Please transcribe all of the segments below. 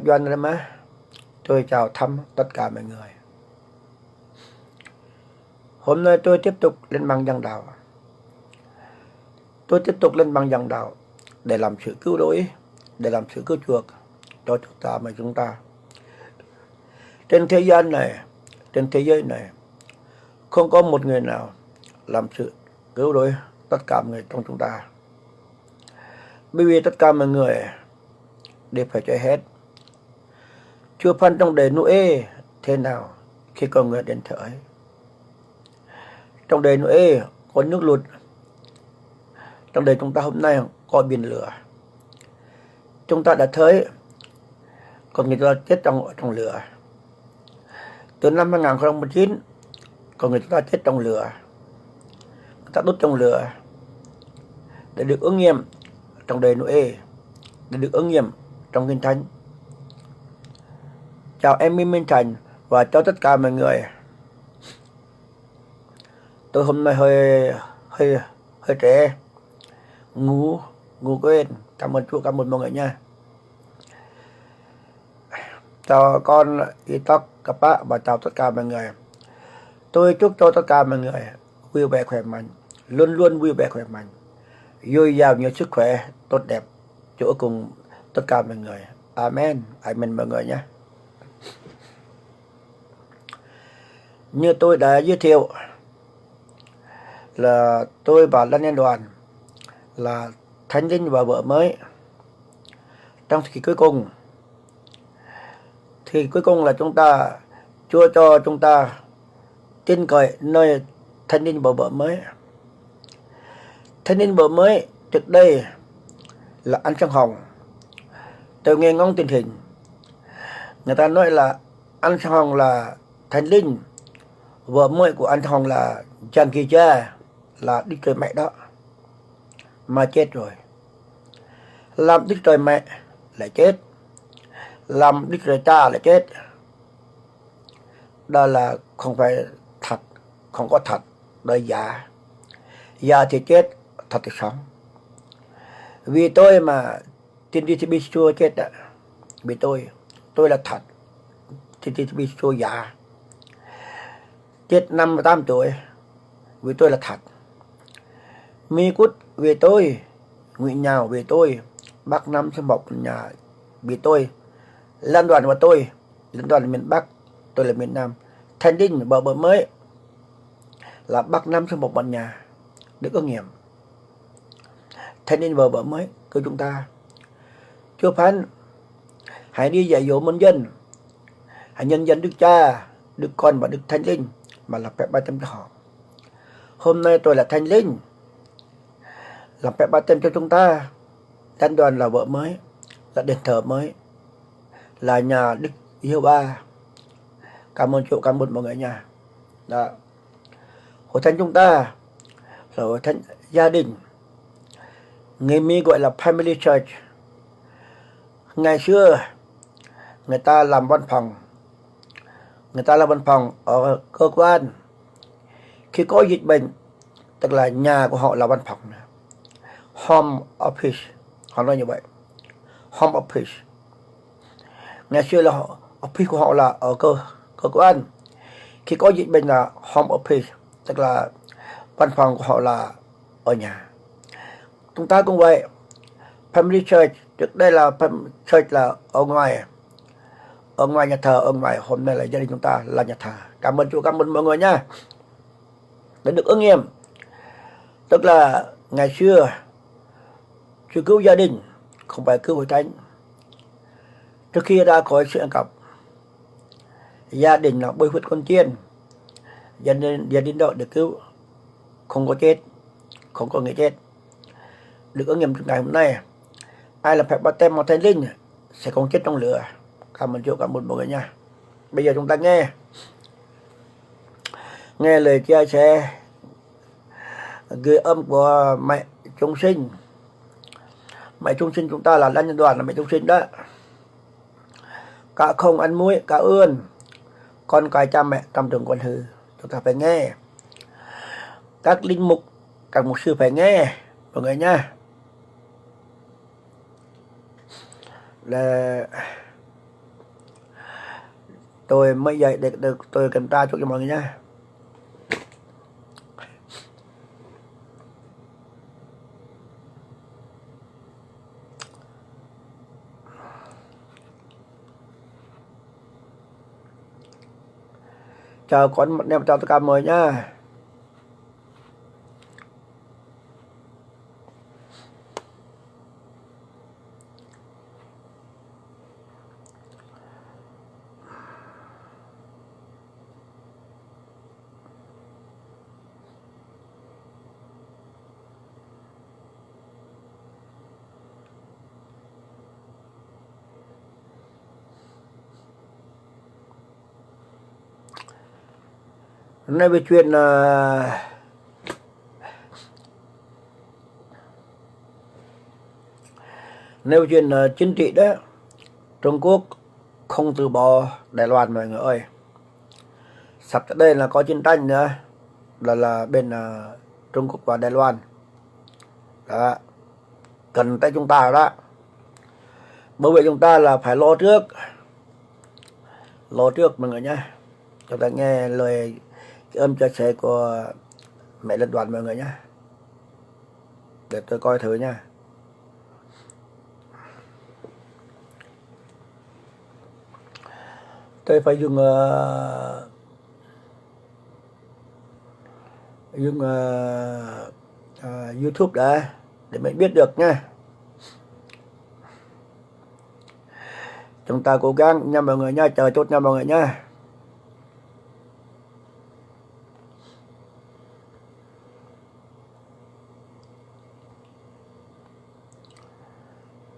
Doan Rama. Tôi chào thăm tất cả mọi người. Hôm nay tôi tiếp tục lên băng giảng đạo. Tôi tiếp tục lên băng giảng đạo để làm sự cứu rỗi, để làm sự cứu chuộc cho chúng ta. Trên thế gian này, trên thế giới này, không có một người nào làm sự cứu rỗi tất cả người trong chúng ta. Bởi vì tất cả mọi người đều phải chạy hết. Chúa phán trong đời Noe thế nào khi con người đến thời ấy. Trong đời Noe có nước lụt. Trong đời chúng ta hôm nay có biển lửa. Chúng ta đã thấy con người ta chết trong lửa. Từ năm 2019 con người ta chết trong lửa. Người ta đốt trong lửa để được ứng nghiệm trong đời Noe, để được ứng nghiệm trong Kinh Thánh. Chào em Minh Thành và chào tất cả mọi người. Tôi hôm nay hơi trễ, ngủ quên. Cảm ơn Chúa, cảm ơn mọi người nha. Chào con Itok Kappa và chào tất cả mọi người. Tôi chúc cho tất cả mọi người vui vẻ khỏe mạnh, luôn luôn vui vẻ khỏe mạnh, dồi dào nhiều sức khỏe tốt đẹp chỗ cùng tất cả mọi người. Amen, amen mọi người nhé. Như tôi đã giới thiệu là tôi và Lan Nhân Đoàn là thánh linh và vợ mới. Trong kỳ cuối cùng thì cuối cùng là Chúa cho chúng ta tin cậy nơi thánh linh và vợ mới. Thánh linh vợ mới trước đây là anh Sang Hồng. Tôi nghe ngóng tình hình, người ta nói là anh Sang Hồng là thánh linh, vợ mới của anh Sang Hồng là Giang Kỳ Cha, là Đức Trời Mẹ đó, mà chết rồi. Làm Đức Trời Mẹ lại chết, làm Đức Trời Cha lại chết. Đó là không phải thật, không có thật, đó là giả. Giả thì chết, thật thì sống. Vì tôi mà tin TTB Chúa chết ạ. Vì tôi là thật, TTB Chúa giả. Chết 58 tuổi, vì tôi là thật. Mi Cút về tôi, Nguyễn Nhào về tôi, Bắc Nam sẽ một nhà vì tôi, Lan Đoàn và tôi, Lan Đoàn là miền Bắc, tôi là miền Nam. Thành Đinh bờ mới là Bắc Nam sẽ một nhà, được ứng nghiệm. Thành Đinh bờ mới của chúng ta. Chúa phán hãy đi dạy dỗ muôn dân, hãy nhân dân Đức Cha, Đức Con và Đức Thánh Linh mà làm phép ba tem cho họ. Hôm nay tôi là Thánh Linh, làm phép ba tem cho chúng ta. Lan Đoàn là vợ mới, là đền thờ mới, là nhà Đức Yêu Ba. Cảm ơn Chúa, cảm ơn mọi người nha. Đó. Hội thánh chúng ta là hội thánh gia đình. Người Mỹ gọi là Family Church. Ngày xưa người ta làm văn phòng, ở cơ quan. Khi có dịch bệnh, tức là nhà của họ là văn phòng, home office, họ nói như vậy, home office. Ngày xưa là office của họ là ở cơ quan. Khi có dịch bệnh là home office, tức là văn phòng của họ là ở nhà. Chúng ta cũng vậy. Family Church trước đây là church là ở ngoài nhà thờ, ở ngoài. Hôm nay là gia đình chúng ta là nhà thờ. Cảm ơn Chúa, cảm ơn mọi người nha. Để được ứng nghiệm, tức là ngày xưa Chúa cứu gia đình, không phải cứu hội thánh. Trước khi ra khỏi sự ăn cắp, gia đình là bôi phút con chiên, gia đình đó được cứu, không có chết, không có người chết. Được ứng nghiệm trong ngày hôm nay, ai là phép báp-têm bằng Thánh Linh sẽ không chết trong lửa. Cảm ơn Chúa, cảm ơn mọi người nha. Bây giờ chúng ta nghe lời chia sẻ gửi âm của mẹ chúng sinh. Mẹ chúng sinh chúng ta là Lan Nhân Đoàn, là mẹ chúng sinh đó. Cá không ăn muối, cá ươn, con cái cha mẹ trăm trường con hư. Chúng ta phải nghe. Các linh mục, các mục sư phải nghe mọi người nha. Là tôi mới dậy để được tôi kiểm tra chút cho mọi người nhé. Chào con em, chào tất cả mọi người nhá. Hôm nay về chuyện nêu chuyện chính trị đó. Trung Quốc không từ bỏ Đài Loan mọi người ơi. Sắp tới đây là có chiến tranh nữa, là bên Trung Quốc và Đài Loan đó, cần tới chúng ta đó. Bởi vậy chúng ta là phải lo trước mọi người nhé. Chúng ta nghe lời âm chia sẻ của mẹ Lân Đoàn mọi người nhé, để tôi coi thử nha. Tôi phải dùng YouTube để mình biết được nha. Chúng ta cố gắng nha mọi người nha, chờ chút nha mọi người nha.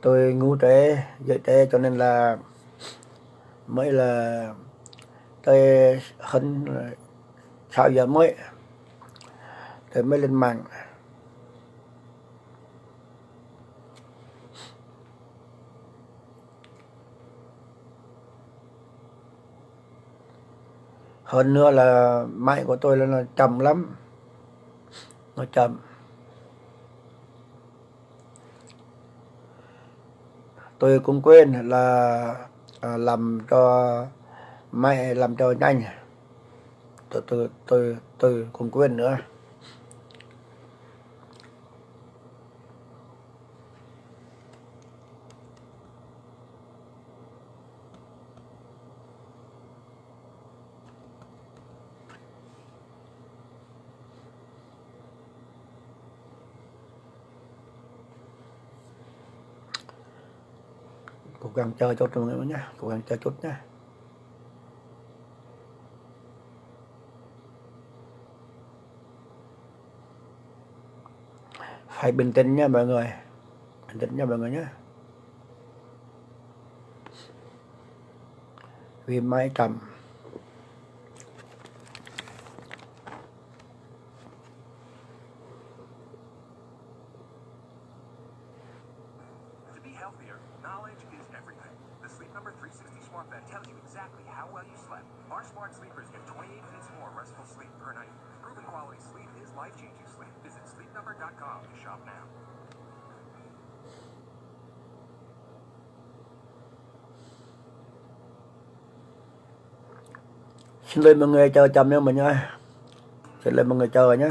Tôi ngủ trễ, dậy trễ cho nên là mới là tới hơn 6 giờ mới lên mạng. Hơn nữa là máy của tôi là chậm lắm, nó chậm. Tôi cũng quên là làm cho máy làm cho nhanh. Tôi cũng quên nữa. Cố gắng chờ chút mọi người nhé, cố gắng chờ chút nhé. Phải bình tĩnh nha mọi người, bình tĩnh nha mọi người nhé. Vì máy chậm. Xin lỗi mọi người chờ chậm nha mình nha. Xin lỗi mọi người chờ nhé.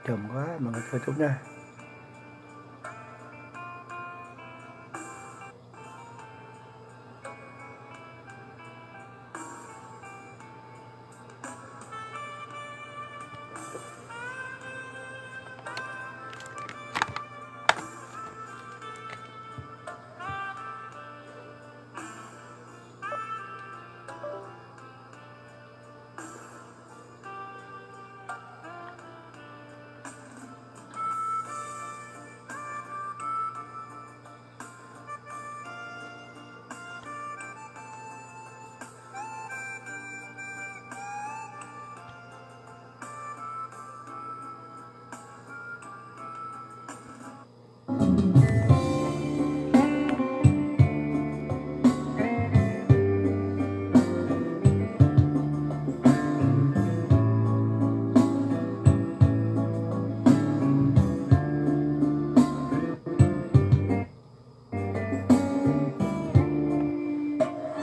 Chậm quá, mọi người chờ chút nha.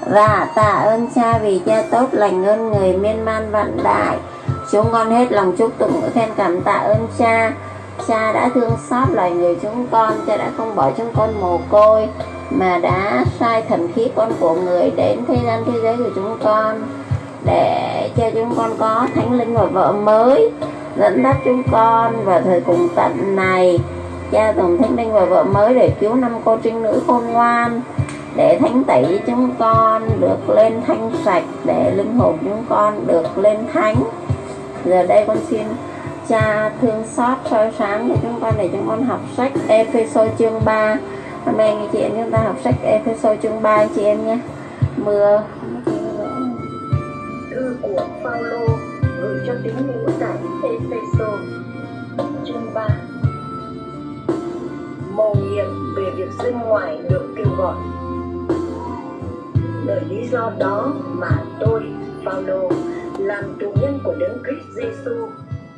Và tạ ơn Cha vì Cha tốt lành ơn người miên man vạn đại. Chúng con hết lòng chúc tụng ngợi khen cảm tạ ơn Cha. Cha đã thương xót loài người chúng con. Cha đã không bỏ chúng con mồ côi, mà đã sai thần khí con của người đến thế gian thế giới của chúng con, để cho chúng con có thánh linh và vợ mới dẫn dắt chúng con vào thời cùng tận này. Cha dùng thánh linh và vợ mới để cứu 5 cô trinh nữ khôn ngoan, để thánh tẩy chúng con được lên thanh sạch, để linh hồn chúng con được lên thánh. Giờ đây con xin Cha thương xót soi sáng cho chúng con, để chúng con học sách Ê-phê-sô chương 3. Hôm nay anh chị em chúng ta học sách Ê-phê-sô chương 3 anh chị em nhé. Mưa Thư của Phaolô gửi cho tín hữu tại Ê-phê-sô chương 3. Mầu nhiệm về việc dân ngoại được kêu gọi. Bởi lý do đó mà tôi, Phaolô, làm tù nhân của Đấng Christ Giêsu,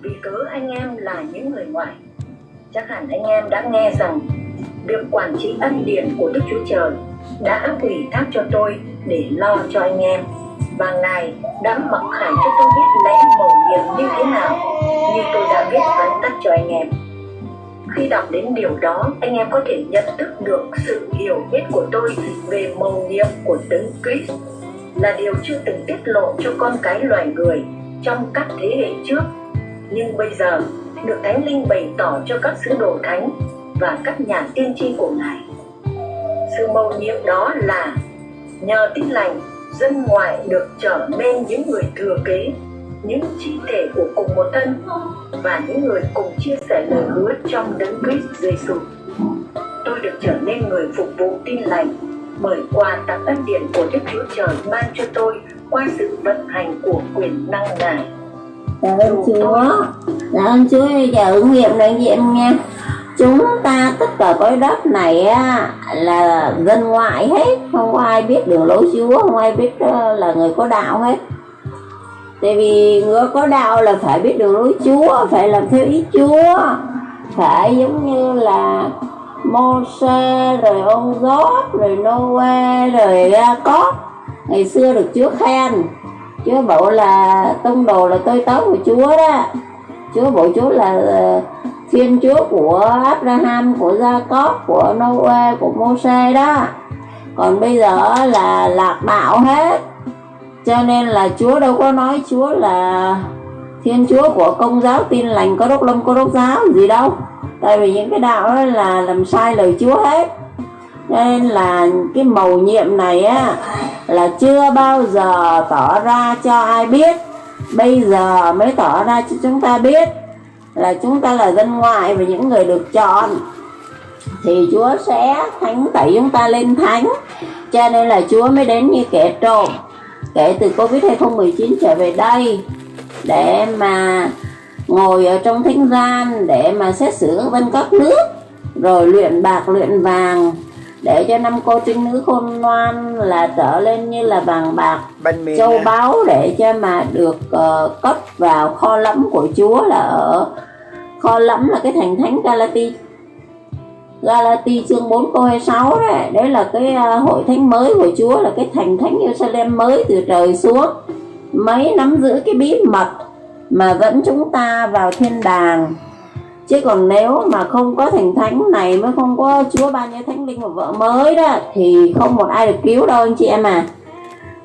vì cớ anh em là những người ngoại. Chắc hẳn anh em đã nghe rằng việc quản trị ân điển của Đức Chúa Trời đã ủy thác cho tôi để lo cho anh em, và Ngài đã mặc khải cho tôi biết lẽ mầu nhiệm như thế nào, như tôi đã viết vắn tắt cho anh em. Khi đọc đến điều đó, anh em có thể nhận thức được sự hiểu biết của tôi về mầu nhiệm của Đấng Christ là điều chưa từng tiết lộ cho con cái loài người trong các thế hệ trước, nhưng bây giờ được Thánh Linh bày tỏ cho các sứ đồ thánh và các nhà tiên tri của Ngài. Sự mầu nhiệm đó là nhờ tin lành, dân ngoại được trở nên những người thừa kế, những chi thể của cùng một thân, và những người cùng chia sẻ lời hứa trong Đấng Christ Giêsu. Tôi được trở nên người phục vụ tin lành bởi quà tặng ân điển của Đức Chúa Trời ban cho tôi qua sự vận hành của quyền năng Ngài. Cảm ơn Chúa. Cảm ơn Chúa. Giờ ứng nghiệm này anh chị em nghe. Chúng ta tất cả cõi đất này á, là dân ngoại hết, không có ai biết đường lối Chúa, không ai biết là người có đạo hết. Tại vì người có đạo là phải biết đường lối Chúa, phải làm theo ý Chúa, phải giống như là Mô-sê, rồi ông Gióp, rồi Nô-e, rồi Gia-cóp. Ngày xưa được Chúa khen, Chúa bảo là tông đồ là tôi tớ của Chúa đó. Chúa bảo Chúa là Thiên Chúa của Abraham, của Gia-cóp, của Nô-e, của Mô-sê đó. Còn bây giờ là lạc đạo hết, cho nên là Chúa đâu có nói Chúa là Thiên Chúa của Công giáo Tin lành Cơ đốc Lâm Cơ đốc giáo gì đâu. Tại vì những cái đạo đó là làm sai lời Chúa hết. Cho nên là cái mầu nhiệm này á là chưa bao giờ tỏ ra cho ai biết, bây giờ mới tỏ ra cho chúng ta biết là chúng ta là dân ngoại và những người được chọn, thì Chúa sẽ thánh tẩy chúng ta lên thánh. Cho nên là Chúa mới đến như kẻ trộm kể từ Covid 2019 trở về đây, để mà ngồi ở trong thánh gian, để mà xét xử các dân các nước, rồi luyện bạc luyện vàng, để cho 5 cô trinh nữ khôn ngoan là trở lên như là vàng bạc châu báu, để cho mà được cất vào kho lẫm của Chúa. Là ở kho lẫm là cái thành thánh Galati chương 4 câu 26 đấy. Đấy là cái hội thánh mới của Chúa, là cái thành thánh Jerusalem mới từ trời xuống, mới nắm giữ cái bí mật mà dẫn chúng ta vào thiên đàng. Chứ còn nếu mà không có thành thánh này, mới không có Chúa ban cho thánh linh và vợ mới đó, thì không một ai được cứu đâu anh chị em à.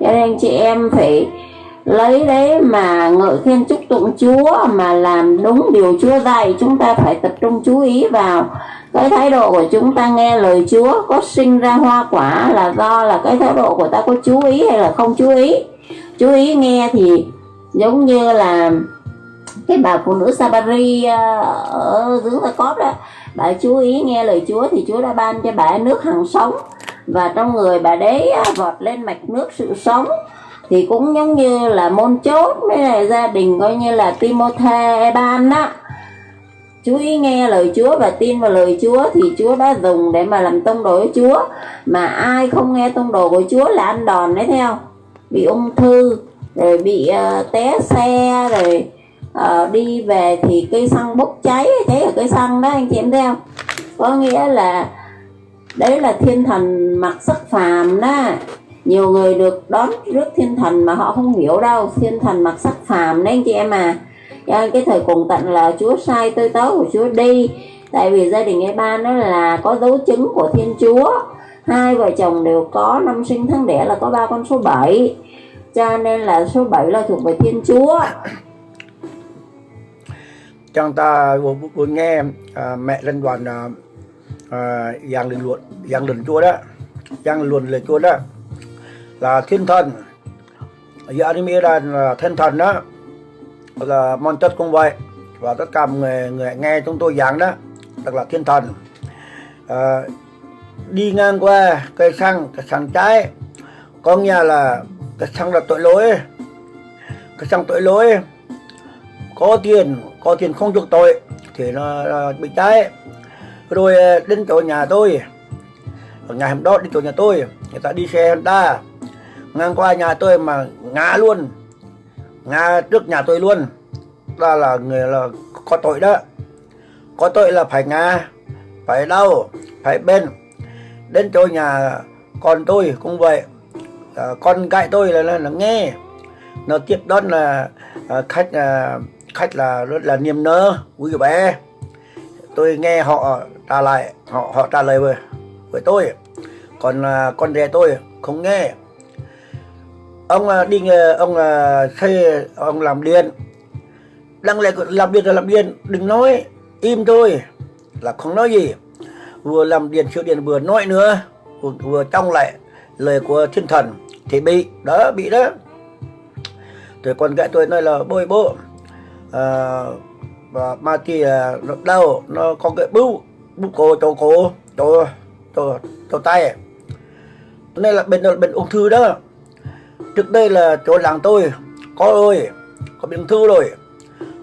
Cho nên anh chị em phải lấy đấy mà ngợi khen chúc tụng Chúa, mà làm đúng điều Chúa dạy. Chúng ta phải tập trung chú ý vào cái thái độ của chúng ta nghe lời Chúa có sinh ra hoa quả là do là cái thái độ của ta có chú ý hay là không chú ý. Chú ý nghe thì giống như là cái bà phụ nữ Sa-ba-ri ở dưới Gia-cóp đó, bà chú ý nghe lời Chúa thì Chúa đã ban cho bà nước hằng sống, và trong người bà đấy vọt lên mạch nước sự sống. Thì cũng giống như là môn chốt với là gia đình coi như là Timôthê Eban đó, chú ý nghe lời Chúa và tin vào lời Chúa, thì Chúa đã dùng để mà làm tông đồ của Chúa. Mà ai không nghe tông đồ của Chúa là ăn đòn đấy theo, bị ung thư, rồi bị té xe, rồi đi về thì cây xăng bốc cháy ở cây xăng đó anh chị em thấy không? Có nghĩa là đấy là thiên thần mặc sắc phàm đó, Nhiều người được đón rước thiên thần mà họ không hiểu đâu, thiên thần mặc sắc phàm đấy anh chị em à. Cho nên cái thời cùng tận là Chúa sai tôi tớ của Chúa đi, tại vì gia đình ấy ba nó là có dấu chứng của Thiên Chúa, hai vợ chồng đều có năm sinh tháng đẻ là có 3 con số 7, cho nên là số 7 là thuộc về Thiên Chúa. Chúng ta vừa nghe mẹ dân đoàn giảng lần Chúa đó, giảng luận lời Chúa đó là thiên thần. Giờ đi là thiên thần đó là mong chất cũng vậy, và tất cả người nghe chúng tôi giảng đó tức là thiên thần đi ngang qua cây xăng trái, có nghĩa là cây xăng là tội lỗi, cây xăng tội lỗi, có tiền không chuộc tội thì nó bị cháy. Rồi đến chỗ nhà tôi, ở nhà hôm đó đến chỗ nhà tôi, người ta đi xe Honda ngang qua nhà tôi mà ngã luôn, ngã trước nhà tôi luôn. Đó là người là có tội đó, có tội là phải ngã, phải đau, phải bên. Đến chỗ nhà con tôi cũng vậy, con gái tôi là nghe, nó tiếp đón là khách là rất là niềm nở vui vẻ. Tôi nghe họ trả lời với tôi, còn con rể tôi không nghe. Ông ông làm điện, đang lại làm điện đừng nói, im thôi là không nói gì, vừa làm điện siêu điện vừa nói nữa, vừa trong lại lời của thiên thần thì bị đó. Rồi con gái tôi nói là bố và mà thì nó đau, nó có cái bưu cổ tay, nên là bên ung thư đó. Trước đây là chỗ làng tôi có bệnh ung thư rồi,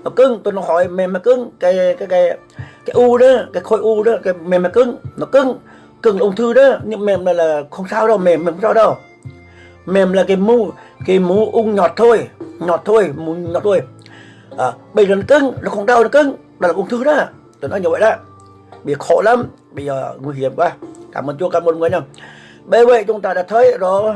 nó cứng. Tôi nó hỏi mềm mà cứng, cái u đó, cái khối u đó, cái mềm mà cứng, nó cứng là ung thư đó. Nhưng mềm là không sao đâu, mềm không sao đâu. Mềm là cái mũ ung nhọt thôi. Bây giờ nó cứng, nó không đau, nó cứng, đó là ung thư đó. Tôi nói như vậy đó, bị khổ lắm, bây giờ nguy hiểm quá. Cảm ơn Chúa, cảm ơn mọi người nha. Bởi vậy chúng ta đã thấy rồi